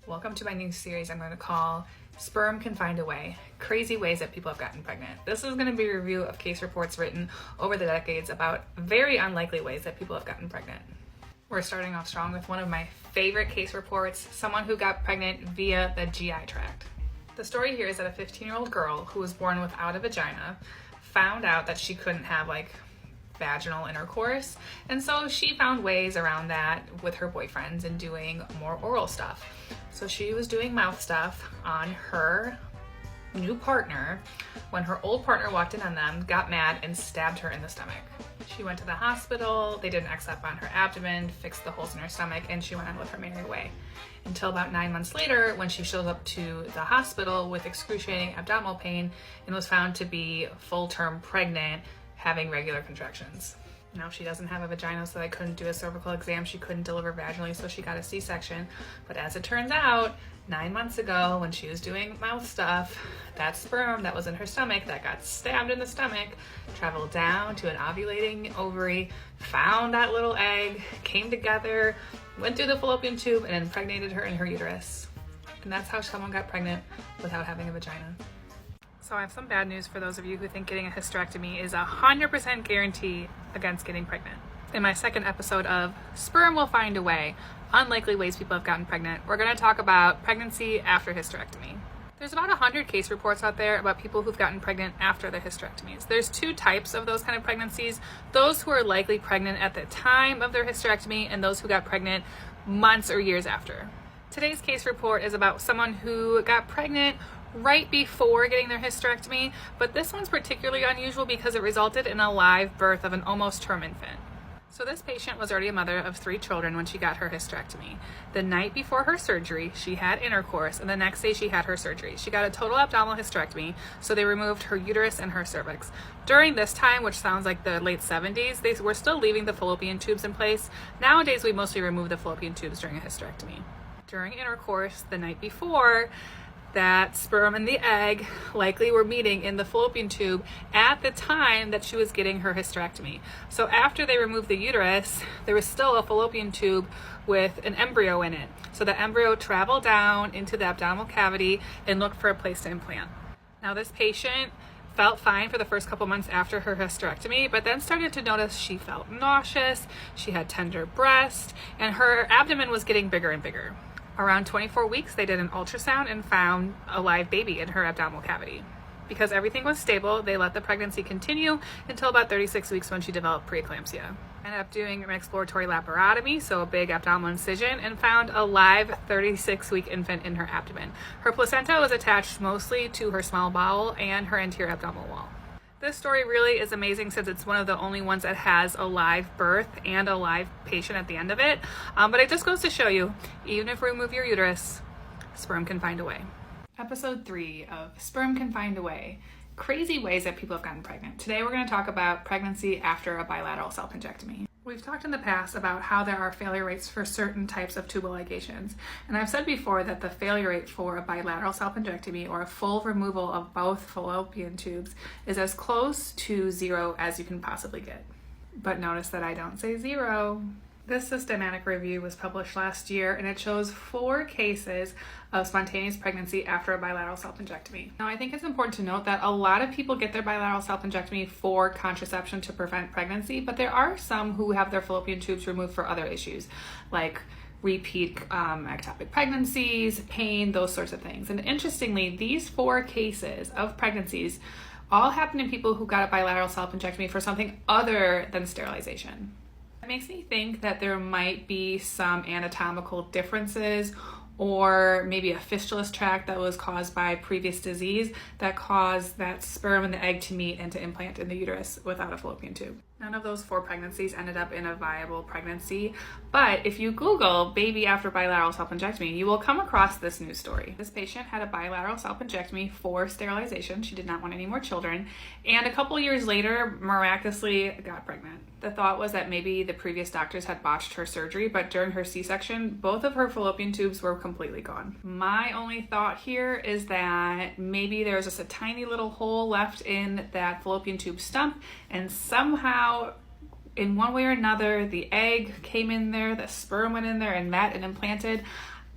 Welcome to my new series I'm going to call Sperm Can Find a Way, Crazy Ways That People Have Gotten Pregnant. This is going to be a review of case reports written over the decades about very unlikely ways that people have gotten pregnant. We're starting off strong with one of my favorite case reports, someone who got pregnant via the GI tract. The story here is that a 15-year-old girl who was born without a vagina found out that she couldn't have vaginal intercourse, and so she found ways around that with her boyfriends and doing more oral stuff. So she was doing mouth stuff on her new partner when her old partner walked in on them, got mad, and stabbed her in the stomach. She went to the hospital, they did an X-lap on her abdomen, fixed the holes in her stomach, and she went on with her merry way. Until about 9 months later, when she shows up to the hospital with excruciating abdominal pain and was found to be full-term pregnant, having regular contractions. Now she doesn't have a vagina, so they couldn't do a cervical exam. She couldn't deliver vaginally, so she got a C-section. But as it turns out, 9 months ago, when she was doing mouth stuff, that sperm that was in her stomach that got stabbed in the stomach traveled down to an ovulating ovary, found that little egg, came together, went through the fallopian tube, and impregnated her in her uterus. And that's how someone got pregnant without having a vagina. So I have some bad news for those of you who think getting a hysterectomy is 100% guarantee against getting pregnant. In my second episode of Sperm Will Find a Way, Unlikely Ways People Have Gotten Pregnant, we're going to talk about pregnancy after hysterectomy. There's about 100 case reports out there about people who've gotten pregnant after their hysterectomies. There's two types of those kind of pregnancies: those who are likely pregnant at the time of their hysterectomy and those who got pregnant months or years after. Today's case report is about someone who got pregnant right before getting their hysterectomy, but this one's particularly unusual because it resulted in a live birth of an almost term infant. So this patient was already a mother of 3 children when she got her hysterectomy. The night before her surgery, she had intercourse, and the next day she had her surgery. She got a total abdominal hysterectomy, so they removed her uterus and her cervix. During this time, which sounds like the late 70s, they were still leaving the fallopian tubes in place. Nowadays, we mostly remove the fallopian tubes during a hysterectomy. During intercourse, the night before, that sperm and the egg likely were meeting in the fallopian tube at the time that she was getting her hysterectomy. So after they removed the uterus, there was still a fallopian tube with an embryo in it. So the embryo traveled down into the abdominal cavity and looked for a place to implant. Now this patient felt fine for the first couple months after her hysterectomy, but then started to notice she felt nauseous, she had tender breast, and her abdomen was getting bigger and bigger. Around 24 weeks, they did an ultrasound and found a live baby in her abdominal cavity. Because everything was stable, they let the pregnancy continue until about 36 weeks when she developed preeclampsia. Ended up doing an exploratory laparotomy, so a big abdominal incision, and found a live 36-week infant in her abdomen. Her placenta was attached mostly to her small bowel and her anterior abdominal wall. This story really is amazing since it's one of the only ones that has a live birth and a live patient at the end of it. But it just goes to show you, even if we remove your uterus, sperm can find a way. Episode 3 of Sperm Can Find a Way, Crazy Ways That People Have Gotten Pregnant. Today we're going to talk about pregnancy after a bilateral salpingectomy. We've talked in the past about how there are failure rates for certain types of tubal ligations, and I've said before that the failure rate for a bilateral salpingectomy or a full removal of both fallopian tubes is as close to 0 as you can possibly get. But notice that I don't say 0. This systematic review was published last year, and it shows 4 cases of spontaneous pregnancy after a bilateral salpingectomy. Now, I think it's important to note that a lot of people get their bilateral salpingectomy for contraception to prevent pregnancy, but there are some who have their fallopian tubes removed for other issues, like repeat ectopic pregnancies, pain, those sorts of things. And interestingly, these 4 cases of pregnancies all happened in people who got a bilateral salpingectomy for something other than sterilization. It makes me think that there might be some anatomical differences, or maybe a fistulous tract that was caused by previous disease that caused that sperm and the egg to meet and to implant in the uterus without a fallopian tube. None of those 4 pregnancies ended up in a viable pregnancy, but if you Google baby after bilateral salpingectomy, you will come across this news story. This patient had a bilateral salpingectomy for sterilization. She did not want any more children, and a couple years later, miraculously got pregnant. The thought was that maybe the previous doctors had botched her surgery, but during her C-section, both of her fallopian tubes were completely gone. My only thought here is that maybe there's just a tiny little hole left in that fallopian tube stump, and somehow, in one way or another, the egg came in there, the sperm went in there and met and implanted.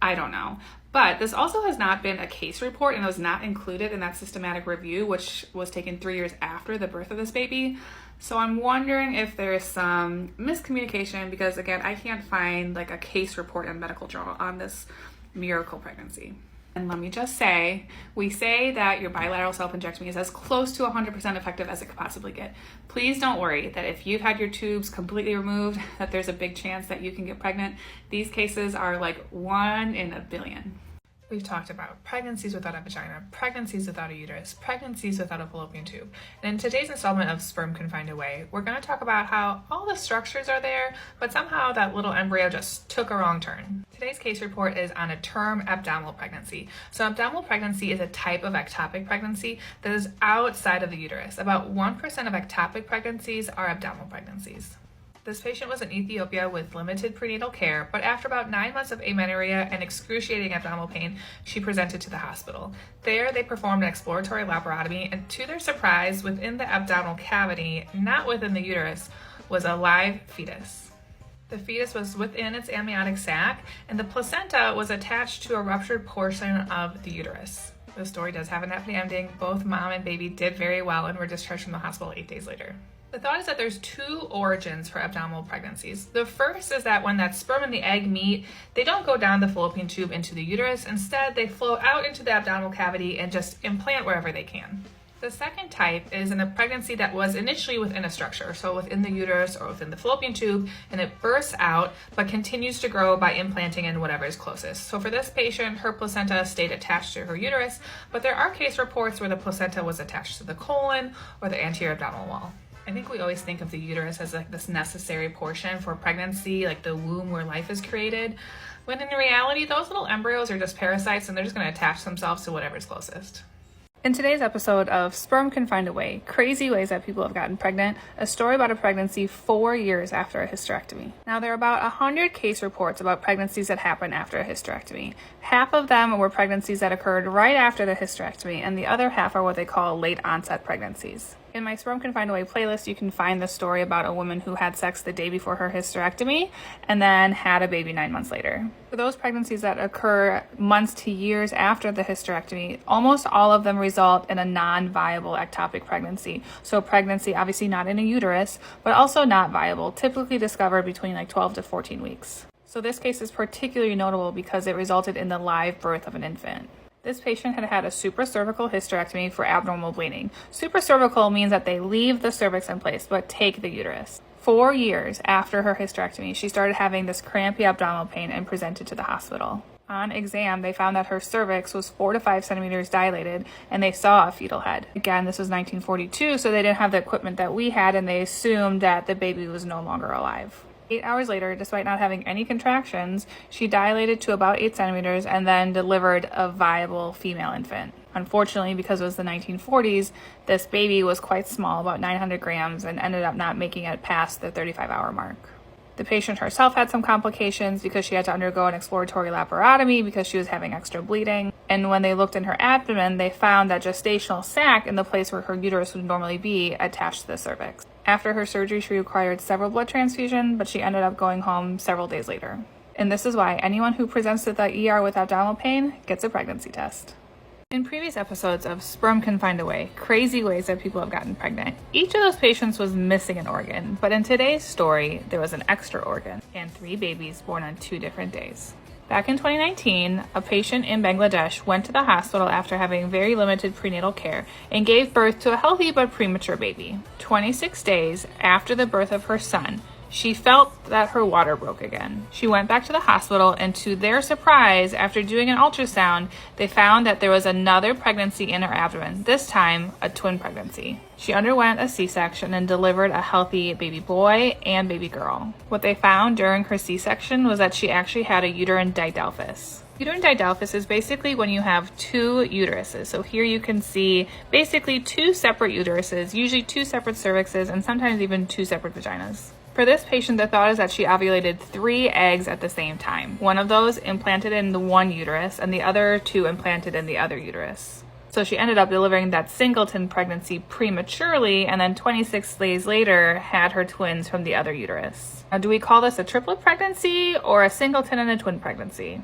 I don't know. But this also has not been a case report and was not included in that systematic review, which was taken 3 years after the birth of this baby. So I'm wondering if there's some miscommunication, because again, I can't find like a case report in medical journal on this miracle pregnancy. And let me just say, we say that your bilateral salpingectomy is as close to 100% effective as it could possibly get. Please don't worry that if you've had your tubes completely removed, that there's a big chance that you can get pregnant. These cases are like 1 in a billion. We've talked about pregnancies without a vagina, pregnancies without a uterus, pregnancies without a fallopian tube. And in today's installment of Sperm Can Find a Way, we're going to talk about how all the structures are there, but somehow that little embryo just took a wrong turn. Today's case report is on a term abdominal pregnancy. So abdominal pregnancy is a type of ectopic pregnancy that is outside of the uterus. About 1% of ectopic pregnancies are abdominal pregnancies. This patient was in Ethiopia with limited prenatal care, but after about 9 months of amenorrhea and excruciating abdominal pain, she presented to the hospital. There, they performed an exploratory laparotomy, and to their surprise, within the abdominal cavity, not within the uterus, was a live fetus. The fetus was within its amniotic sac, and the placenta was attached to a ruptured portion of the uterus. The story does have an happy ending. Both mom and baby did very well and were discharged from the hospital 8 days later. The thought is that there's 2 origins for abdominal pregnancies. The first is that when that sperm and the egg meet, they don't go down the fallopian tube into the uterus. Instead, they flow out into the abdominal cavity and just implant wherever they can. The second type is in a pregnancy that was initially within a structure, so within the uterus or within the fallopian tube, and it bursts out but continues to grow by implanting in whatever is closest. So for this patient, her placenta stayed attached to her uterus, but there are case reports where the placenta was attached to the colon or the anterior abdominal wall. I think we always think of the uterus as like this necessary portion for pregnancy, like the womb where life is created, when in reality, those little embryos are just parasites and they're just going to attach themselves to whatever's closest. In today's episode of Sperm Can Find a Way, crazy ways that people have gotten pregnant, a story about a pregnancy 4 years after a hysterectomy. Now, there are about 100 case reports about pregnancies that happen after a hysterectomy. Half of them were pregnancies that occurred right after the hysterectomy, and the other half are what they call late onset pregnancies. In my Sperm Can Find a Way playlist, you can find the story about a woman who had sex the day before her hysterectomy and then had a baby 9 months later. For those pregnancies that occur months to years after the hysterectomy, almost all of them result in a non-viable ectopic pregnancy. So pregnancy obviously not in a uterus, but also not viable, typically discovered between like 12 to 14 weeks. So this case is particularly notable because it resulted in the live birth of an infant. This patient had had a supracervical hysterectomy for abnormal bleeding. Supracervical means that they leave the cervix in place but take the uterus. 4 years after her hysterectomy, she started having this crampy abdominal pain and presented to the hospital. On exam, they found that her cervix was 4 to 5 centimeters dilated, and they saw a fetal head. Again, this was 1942, so they didn't have the equipment that we had, and they assumed that the baby was no longer alive. 8 hours later, despite not having any contractions, she dilated to about 8 centimeters and then delivered a viable female infant. Unfortunately, because it was the 1940s, this baby was quite small, about 900 grams, and ended up not making it past the 35-hour mark. The patient herself had some complications because she had to undergo an exploratory laparotomy because she was having extra bleeding. And when they looked in her abdomen, they found that gestational sac in the place where her uterus would normally be attached to the cervix. After her surgery, she required several blood transfusions, but she ended up going home several days later. And this is why anyone who presents to the ER with abdominal pain gets a pregnancy test. In previous episodes of Sperm Can Find a Way, crazy ways that people have gotten pregnant, each of those patients was missing an organ, but in today's story, there was an extra organ and 3 babies born on 2 different days. Back in 2019, a patient in Bangladesh went to the hospital after having very limited prenatal care and gave birth to a healthy but premature baby. 26 days after the birth of her son, she felt that her water broke again. She went back to the hospital, and to their surprise, after doing an ultrasound, they found that there was another pregnancy in her abdomen, this time a twin pregnancy. She underwent a C-section and delivered a healthy baby boy and baby girl. What they found during her C-section was that she actually had a uterine didelphys. Uterine didelphys is basically when you have 2 uteruses. So here you can see basically 2 separate uteruses, usually 2 separate cervixes, and sometimes even 2 separate vaginas. For this patient, the thought is that she ovulated 3 eggs at the same time. One of those implanted in the one uterus and the other 2 implanted in the other uterus. So she ended up delivering that singleton pregnancy prematurely, and then 26 days later had her twins from the other uterus. Now, do we call this a triplet pregnancy or a singleton and a twin pregnancy?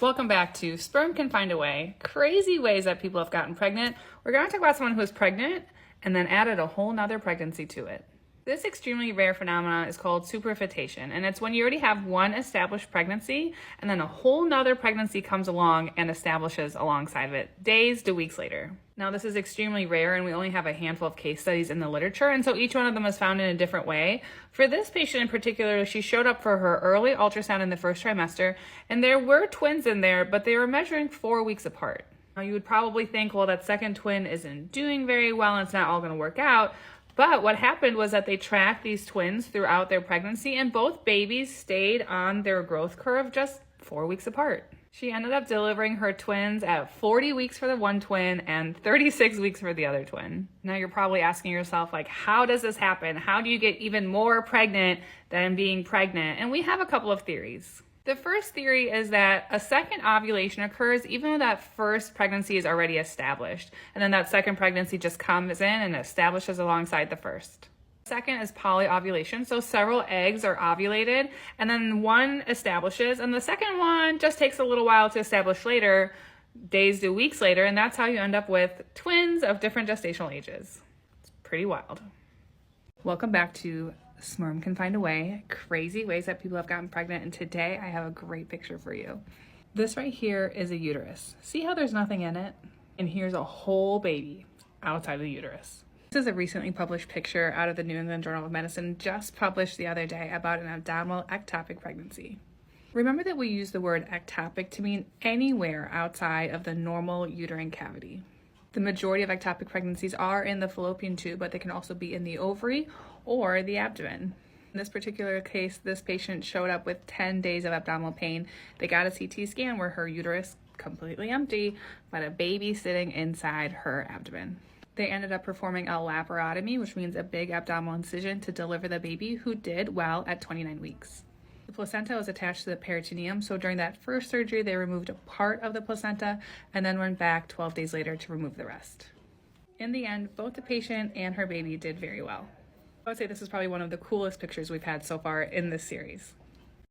Welcome back to Sperm Can Find a Way, crazy ways that people have gotten pregnant. We're going to talk about someone who was pregnant and then added a whole nother pregnancy to it. This extremely rare phenomenon is called superfetation, and it's when you already have one established pregnancy and then a whole nother pregnancy comes along and establishes alongside of it, days to weeks later. Now, this is extremely rare, and we only have a handful of case studies in the literature, and so each one of them is found in a different way. For this patient in particular, she showed up for her early ultrasound in the first trimester, and there were twins in there, but they were measuring 4 weeks apart. Now, you would probably think, well, that second twin isn't doing very well, and it's not all going to work out. But what happened was that they tracked these twins throughout their pregnancy, and both babies stayed on their growth curve just 4 weeks apart. She ended up delivering her twins at 40 weeks for the one twin and 36 weeks for the other twin. Now you're probably asking yourself, like, how does this happen? How do you get even more pregnant than being pregnant? And we have a couple of theories. The first theory is that a second ovulation occurs even though that first pregnancy is already established, and then that second pregnancy just comes in and establishes alongside the first. Second is polyovulation, so several eggs are ovulated, and then one establishes, and the second one just takes a little while to establish later, days to weeks later, and that's how you end up with twins of different gestational ages. It's pretty wild. Welcome back to Sperm Can Find a Way, crazy ways that people have gotten pregnant, and today I have a great picture for you. This right here is a uterus. See how there's nothing in it? And here's a whole baby outside of the uterus. This is a recently published picture out of the New England Journal of Medicine, just published the other day, about an abdominal ectopic pregnancy. Remember that we use the word ectopic to mean anywhere outside of the normal uterine cavity. The majority of ectopic pregnancies are in the fallopian tube, but they can also be in the ovary or the abdomen. In this particular case, this patient showed up with 10 days of abdominal pain. They got a CT scan where her uterus completely empty, but a baby sitting inside her abdomen. They ended up performing a laparotomy, which means a big abdominal incision, to deliver the baby, who did well at 29 weeks. The placenta was attached to the peritoneum, so during that first surgery, they removed a part of the placenta and then went back 12 days later to remove the rest. In the end, both the patient and her baby did very well. I would say this is probably one of the coolest pictures we've had so far in this series.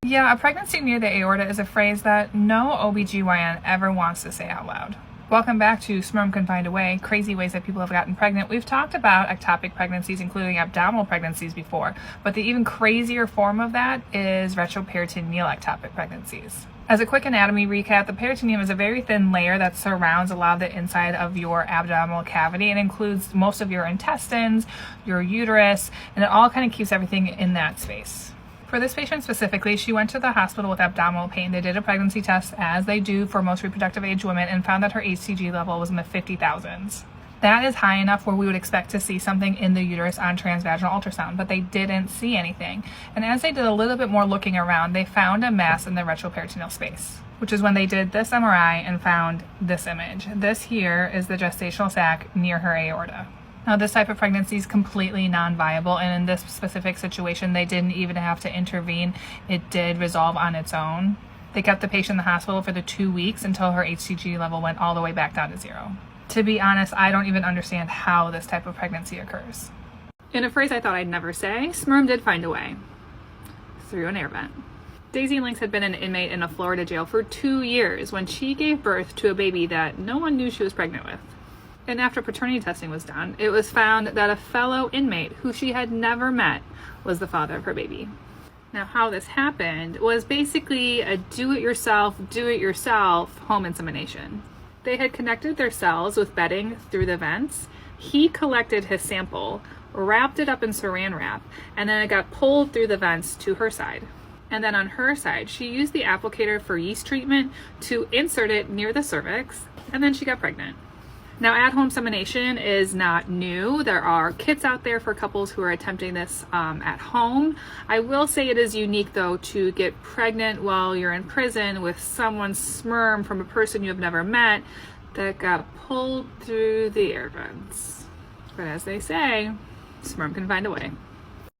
Yeah, a pregnancy near the aorta is a phrase that no OBGYN ever wants to say out loud. Welcome back to Sperm Can Find a Way, crazy ways that people have gotten pregnant. We've talked about ectopic pregnancies, including abdominal pregnancies before, but the even crazier form of that is retroperitoneal ectopic pregnancies. As a quick anatomy recap, the peritoneum is a very thin layer that surrounds a lot of the inside of your abdominal cavity. It includes most of your intestines, your uterus, and it all kind of keeps everything in that space. For this patient specifically, she went to the hospital with abdominal pain. They did a pregnancy test, as they do for most reproductive age women, and found that her HCG level was in the 50,000s. That is high enough where we would expect to see something in the uterus on transvaginal ultrasound, but they didn't see anything. And as they did a little bit more looking around, they found a mass in the retroperitoneal space, which is when they did this MRI and found this image. This here is the gestational sac near her aorta. Now, this type of pregnancy is completely non-viable, and in this specific situation, they didn't even have to intervene. It did resolve on its own. They kept the patient in the hospital for the 2 weeks until her HCG level went all the way back down to 0. To be honest, I don't even understand how this type of pregnancy occurs. In a phrase I thought I'd never say, sperm did find a way through an air vent. Daisy Lynx had been an inmate in a Florida jail for 2 years when she gave birth to a baby that no one knew she was pregnant with. And after paternity testing was done, it was found that a fellow inmate who she had never met was the father of her baby. Now, how this happened was basically a do-it-yourself home insemination. They had connected their cells with bedding through the vents. He collected his sample, wrapped it up in saran wrap, and then it got pulled through the vents to her side. And then on her side, she used the applicator for yeast treatment to insert it near the cervix, and then she got pregnant. Now, at-home insemination is not new. There are kits out there for couples who are attempting this at home. I will say it is unique, though, to get pregnant while you're in prison with someone's sperm from a person you have never met that got pulled through the air vents. But as they say, sperm can find a way.